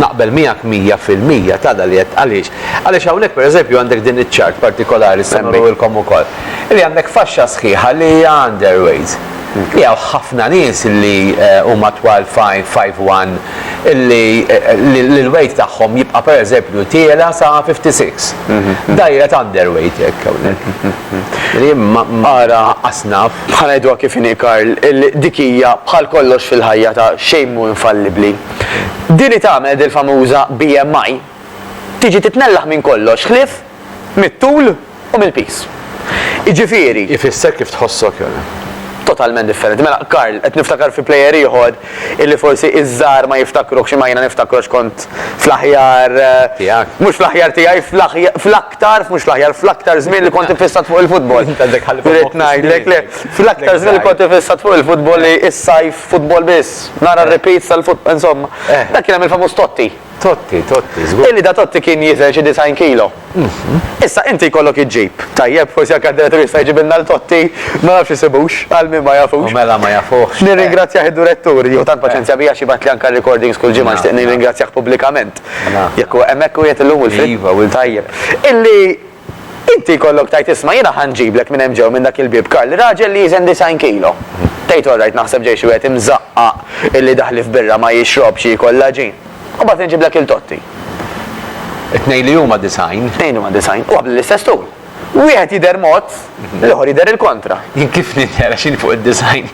naqbel miegħek 100% ta' daliet għaliex. Għaliex hawnhekk pereżempju għandek din iċ-chart partikolari semmelkom ukoll. Illi għandek faxxa sħiħa li hija underweight. Li hawn ħafna nies li huma twal 5'1" illi l-weight tagħhom jibqa' pereżempju tiela sa 56. Dajret underweight jekk hawnhekk. Li mara asnaf. Ħanajduha kif inhi Karl, dik hija bħal kollox fil-ħajja ta' xejn mhu infallibbli. Din li tagħmel il-famuża BMI tiġi titnellaħ minn kollox ħlief mit-tul u mill-pis. Iġifieri. Ifisser kif tħossok jona. Totalment differenti. Mela, Karl, qed niftakar fi plejer ieħor illi forsi iż-żar ma jiftakrux xi ma jiena niftakrux kont fl-aħjar Tiegħek. mhux fl-aħjar tiegħi fl-aktar mhux fl-aħjar fl-aktar żmien li kont ifissat fuq il-futbol. Rrid ngħidlek le, fl-aktar żmien li kont ifissat fuq il-futbol li is-sajf futbol biss, nara repeats tal-futbol, insomma. Dak kien hemm il-famuż Totti. Totti, żgur. Illi da Totti kien jiżel xi 90 kilo. Issa inti jkollok iġġib. Tajjeb, forsi anke d-direttur jista' jġibilna l-Totti, ma nafx isibux, għal min ma jafux. U mela ma jafux. Nirringrazzjah id-direttur, jew tant paċenzja bija xi bat li anke recordings kull ġimgħa nixtieq nirringrazzjah pubblikament. Jekk huwa hemmhekk u jgħid illum il-fil. Iva, u tajjeb. Illi inti jkollok tajt isma' jiena ħanġiblek minn hemm ġew minn dak il-bib Karl, raġel li jiżen 90 kilo. Tgħid orrajt naħseb ġej xi wieħed imżaqqa illi daħli f'birra ma jixrobx jkollha ġin. U bat nġiblek il-Totti. It-nej li huma design. Tnejn huma design. U għabli l-istess tul. Wieħed jidher mod, l-ieħor jidher il-kontra. Jien kif nidher xin fuq id-design.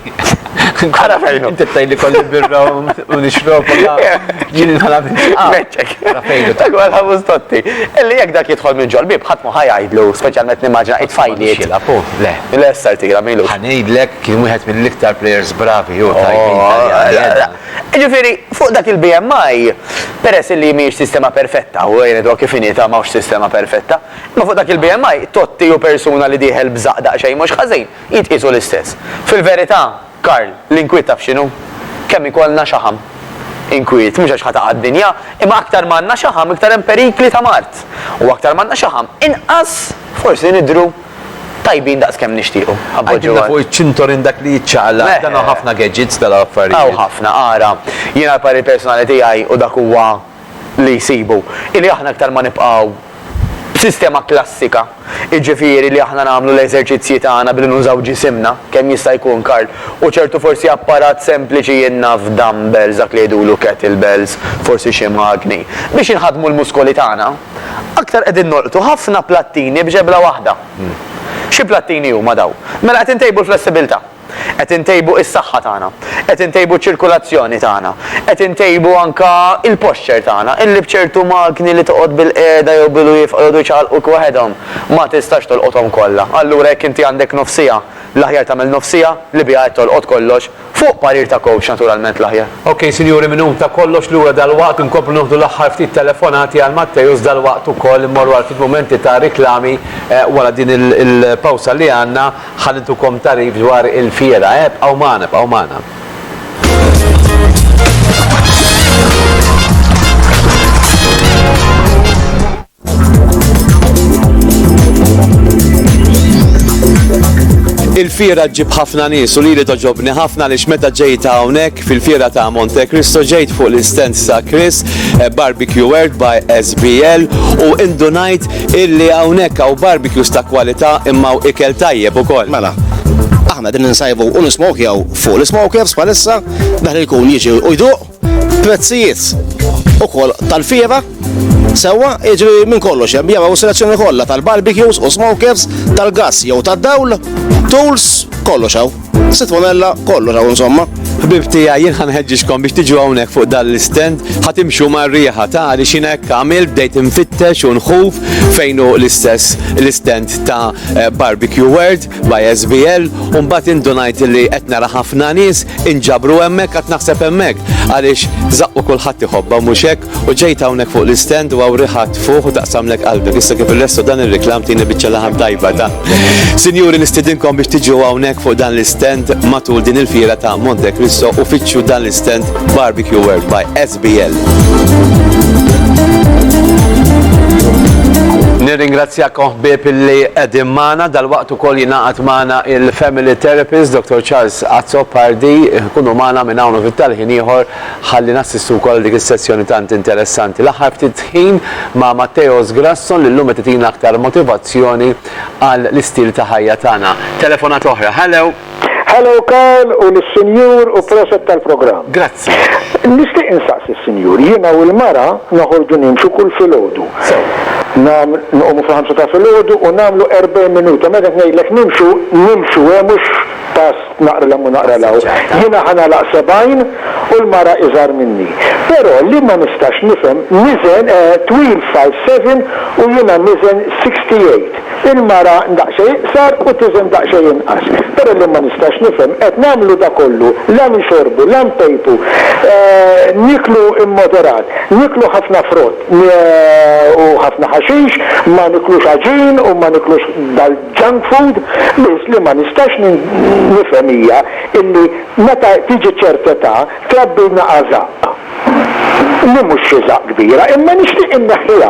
Ara fejnu. Inti tgħidli kolli birra u nixrob jien nħala Meċċek. Ara fejnu. Dak huwa l-ħabuż Totti. Illi jekk dak jidħol minn ġol bib ħadd ma ħajajdlu, speċjalment nimmaġina it-fajliet. Le. Il-essar tira milu. Ħanejdlek kien wieħed mill-iktar players bravi u Ġifieri, fuq dak il-BMI, peress li mhijiex sistema perfetta, u jgħidu kif inita m'hawnx sistema perfetta, ma fuq dak il-BMI, Totti u persuna li dieħel bżaq daqsxejn mhux ħażin, jitqisu l-istess. Fil-verità, Karl, l-inkwiet taf x'inhu? Kemm ikollna xaħam. Inkwiet, mhux għax ħataqa' d-dinja, imma aktar m'għandna xaħam, iktar hemm perikli ta' Mart. U aktar m'għandna xaħam, inqas forsi nidru tajbin daqs kemm nixtiequ. Għadġibna fuq iċ-ċintorin dak li jiċċaqla, dan ħafna gadgets tal-affarijiet. Aw ħafna, ara, jiena l-pari personali tiegħi u dak huwa li jsibu. Illi aħna aktar ma nibqgħu b'sistema klassika, iġifieri li aħna nagħmlu l-eżerċizzji tagħna billi nużaw ġisimna, kemm jista' jkun Karl, u ċertu forsi apparat sempliċi jenna f'dumbbells dak li jgħidulu kettlebells, forsi xi magni, biex inħadmu l-muskoli tagħna, aktar qegħdin nolqtu ħafna plattini b'ġebla waħda. Xi plattini huma daw? Mela qed intejbu l-flessibilità. qed intejbu is-saħħa tagħna, qed intejbu ċ-ċirkulazzjoni tagħna, qed intejbu anka il-posture tagħna, illi bċertu magni li toqgħod bil-qiegħda jew bil-wieqf qogħdu jċaqalquk waħedhom ma tistax tolqothom kollha. Allura jekk inti għandek nofsija, l-aħjar tagħmel nofsija li biha qed tolqot kollox fuq parir ta' coach naturalment l-aħjar. Ok, sinjuri, minuta kollox lura dal-waqt nkomplu noħdu l-aħħar ftit telefonati għal Mattejus dal-waqt ukoll immorru għal ftit momenti ta' riklami wara din il-pawsa li għandna ħallintukom tarif dwar il-fiera. Bqgħu magħna. Il-fiera ġib ħafna nies u li toġobni ħafna li meta ġejt hawnhekk fil-fiera ta' Monte Cristo ġejt fuq l-istent ta' Chris Barbecue World by SBL u indunajt illi hawnhekk hawn barbecues ta' kwalità imma ikel tajjeb ukoll. Mela, aħna din insajbu u nismokjaw fuq l-smokers bħalissa daħli jkun jiġi u jduq prezzijiet ukoll tal-fiera sewa jiġri minn kollox hemm jew selezzjoni kollha tal-barbecues u smokers tal-gass jew tad-dawl, tools, kollox hawn. Sitfonella, kollox hawn insomma. Ħbibti jien ħanħeġġixkom biex tiġu hawnhekk fuq dan l-istent ħatimxu mar-rieħa ta' għaliex jien hekk għamil bdejt infittex u nħuf fejn hu l-istent ta' Barbecue World by SBL u mbagħad indunajt li qed nara ħafna nies inġabru hemmhekk qed naħseb hemmhekk għaliex żaqqu kulħadd iħobba mhux hekk u ġejt hawnhekk fuq l-istent u hawn rieħat fuq u taqsamlek qalbek. Issa kif irrestu dan ir-riklam tieni biċċa laħam tajba ta'. Sinjuri nistidinkom biex tiġu hawnhekk fuq dan l-istent matul din il-fiera ta' Monte Cristo uffiċċju dan l-istent Barbecue World by SBL. Nirringrazzjakom ħbieb illi qegħdin magħna dal-waqt ukoll jingħaqad magħna il-Family Therapist Dr. Charles Azzo Pardi kunu magħna minn hawn fit-tal ħin ieħor ħalli nassistu wkoll dik is-sessjoni tant interessanti. L-aħħar ftit ħin ma' Matteos Grasson li llum qed itina aktar motivazzjoni għal l-istil ta' ħajja tagħna. Telefonat oħra. Hello Karl u l-Sinjur u proset tal-programm. Grazzi. Nishtiq insaqsi s-Sinjur, jiena u l-mara noħorġu nimxu kull filgħodu. Nqomu fl-5 ta' filgħodu u nagħmlu 40 minuta. Meta ngħidlek nimxu mhux pass naqra l u naqra law. Jiena ħanalaq 70 u l-mara iżgħar minni. Però li ma nistax nifhem niżen twil 5'7" u jiena niżen 68. Il-mara ndaqxej iqsar u tiżen daqxej inqas. Però li ma nistax nifhem qed nagħmlu da kollu, la nixorbu, la ntejpu, niklu immoderat, niklu ħafna frott u ħafna ħaxix, ma niklux ħaġin u ma niklux dal-junk food, biss li ma nistax nifhem hija illi meta tiġi ċertetà trabbina għażaq. Li mhux xi żaq kbira, imma nixtieq inneħħiha.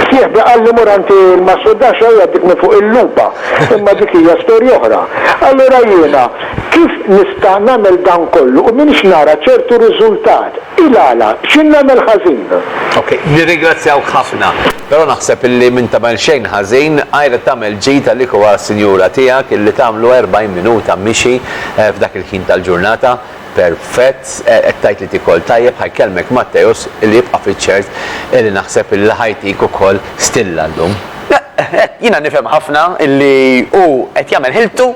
Sieħbi qalli muranti l-Masudda xejn dikni fuq il-lupa, imma dik hija storja oħra. Allura jiena kif nista' nagħmel dan kollu u minix nara ċertu riżultat. Il-għala, x'in nagħmel ħażin? Ok, nirringrazzjawk ħafna. Però naħseb illi minn tagħmel xejn ħażin għajra tagħmel ġita li huwa sinjura tiegħek illi tagħmlu 40 minuta mixi f'dak il-ħin tal-ġurnata. Perfett, tajt li tikol tajjeb ħajkelmek Matteus illi jibqa' fiċ-ċert illi naħseb illi ħajtik ukoll stilla llum. Jiena nifhem ħafna illi hu qed jagħmel ħiltu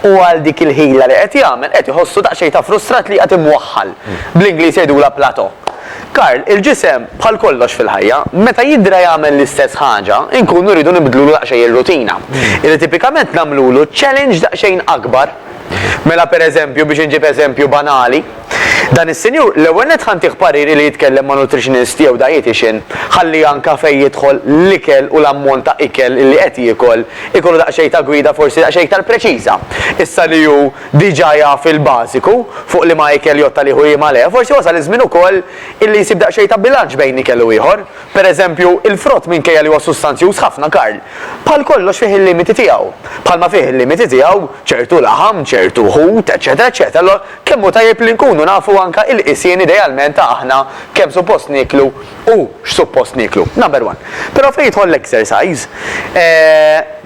u għal dik il-ħila li qed jagħmel qed iħossu daqsxejn ta' frustrat li qed imwaħħal. Bl-Ingliż jgħidula plateau. Karl, il-ġisem bħal kollox fil-ħajja, meta jidra jagħmel l-istess ħaġa, inkunu rridu nibdlulu daqsxejn ir-rutina. Illi tipikament nagħmlulu challenge daqsxejn akbar. Mela pereżempju biex inġib eżempju banali, dan is-senjur l-ewwel qed ħantih pariri li jitkellem ma' nutritionist jew dietitian ħalli anke fejn jidħol l-ikel u l-ammont ta' ikel li qed jiekol ikollu daqsxejn ta' gwida forsi daqsxejn tal-preċiża. Issa li hu diġà jaf il-bażiku fuq li ma ikel jotta li hu jimale, forsi wasal iż-żmien ukoll illi jsib daqsxejn ta' bilanċ bejn ikel u ieħor. Pereżempju il-frott minkejja li huwa sustanzjuż ħafna Karl. Bħal kollox fih il-limiti tiegħu. Bħalma fih il-limiti tiegħu ċertu laħam, ċertu ħut, eċetera, eċetera. Kemm hu tajjeb li nkunu nafu anka il-qisien idealment ta' aħna kemm suppost niklu u x'suppost niklu. Number 1. Però fejn jidħol l-exercise,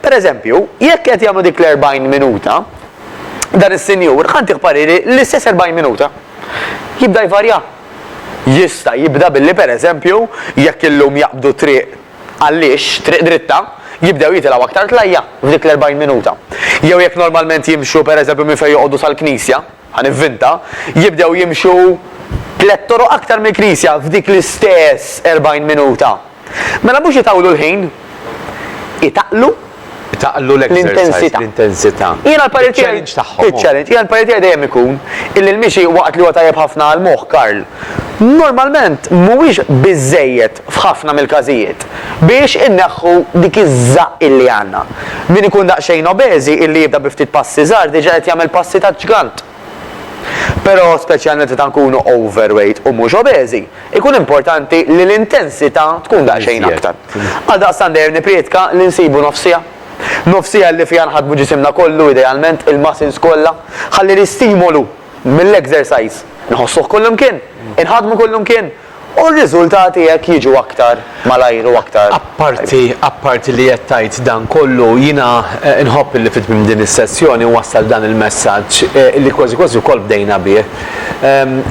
pereżempju, jekk qed jagħmlu dik l-40 minuta, dan is-senjur ħantih pariri l-istess 40 minuta. Jibda jvarja. Jista' jibda billi pereżempju jekk illum jaqbdu triq Għaliex triq dritta jibdew jitilgħu aktar tlajja f'dik l-40 minuta. Jew jekk normalment jimxu pereżempju minn fejn joqogħdu sal-Knisja, ħanivvinta, jibdew jimxu 3 toroq aktar mill-Knisja f'dik l-istess 40 minuta. Mela mhux jitawlu l-ħin, itaqlu Taqlu l-intensità. Jiena l-parir Il-challenge tagħhom. Il-challenge, jiena l-parir tiegħi dejjem ikun illi l-mixi waqt li huwa tajjeb ħafna għal moħħ Karl. Normalment mhuwiex biżejjed f'ħafna mill-każijiet biex inneħħu dik iż-żaq illi għandna. Min ikun daqsxejn obeżi illi jibda bi ftit passi żgħar diġà qed jagħmel passi ta' ġgant. Però speċjalment ta' nkunu overweight u mhux obeżi, ikun importanti li l-intensità tkun daqsxejn aktar. Għal daqstant dejjem nipriedka li nsibu nofsija. Nofsija li fiha nħadmu ġisimna kollu idealment il-muscles kollha, ħalli l-istimolu mill-exercise nħossuh kollu mkien, inħadmu kollu mkien. U r-riżultati jekk jiġu aktar malajru aktar. Apparti li qed tajt dan kollu, jiena nħobb li fit minn din is-sessjoni wassal dan il-messaġġ li kważi wkoll bdejna bih.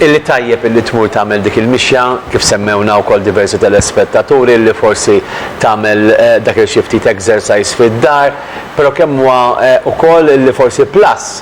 Illi tajjeb illi tmur tagħmel dik il-mixja kif semmewna wkoll diversi telespettaturi li forsi tagħmel dak il-xi ftit exercise fid-dar, però kemm huwa wkoll illi forsi plus,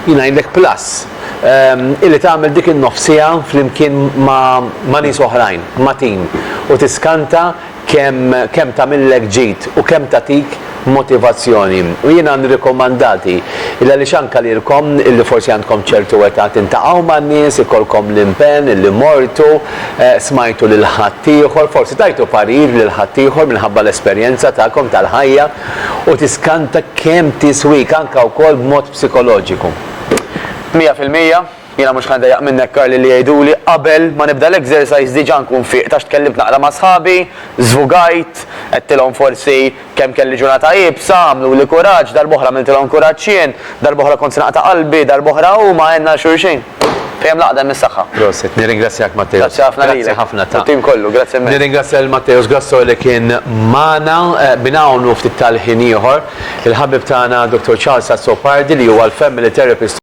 jiena jgħidlek plus. Illi tagħmel dik in-nofsija flimkien ma' nies oħrajn, ma' tim, u tiskanta kemm tagħmillek ġid u kemm tagħtik motivazzjoni. U jiena nirrikomandati illi għaliex anke lilkom illi forsi għandkom ċertu età tintaqgħu man-nies, ikolkom l-impenn illi mortu, smajtu lil ħadd ieħor, forsi tajtu parir lil ħadd ieħor minħabba l-esperjenza tagħkom tal-ħajja u tiskanta kemm tiswik anke wkoll b'mod psikoloġiku. 100%, jiena mhux ħandejjaq minnek Karli li jgħiduli qabel ma nibda l-exercise diġà nkun fiq tax tkellimt naqra ma' sħabi, żvugajt, qedtilhom forsi kemm kelli ġurnata jibsa, għamlu li kuraġġ, darb'oħra għamiltilhom kuraġġ jien, darb'oħra kont sinaqta qalbi, darb'oħra huma għenna xulxin. Fejn laqda mis-saħħa. Proset, nirringrazzjak Matteo. Grazzi ħafna lilek. Grazzi ħafna ta' tim kollu, grazzi minn. Nirringrazzja l-Matteo Sgrasso li kien magħna binawnu ftit tal-ħin ieħor. Il-ħabib tagħna Dr. Charles Assopardi li huwa l-Family Therapist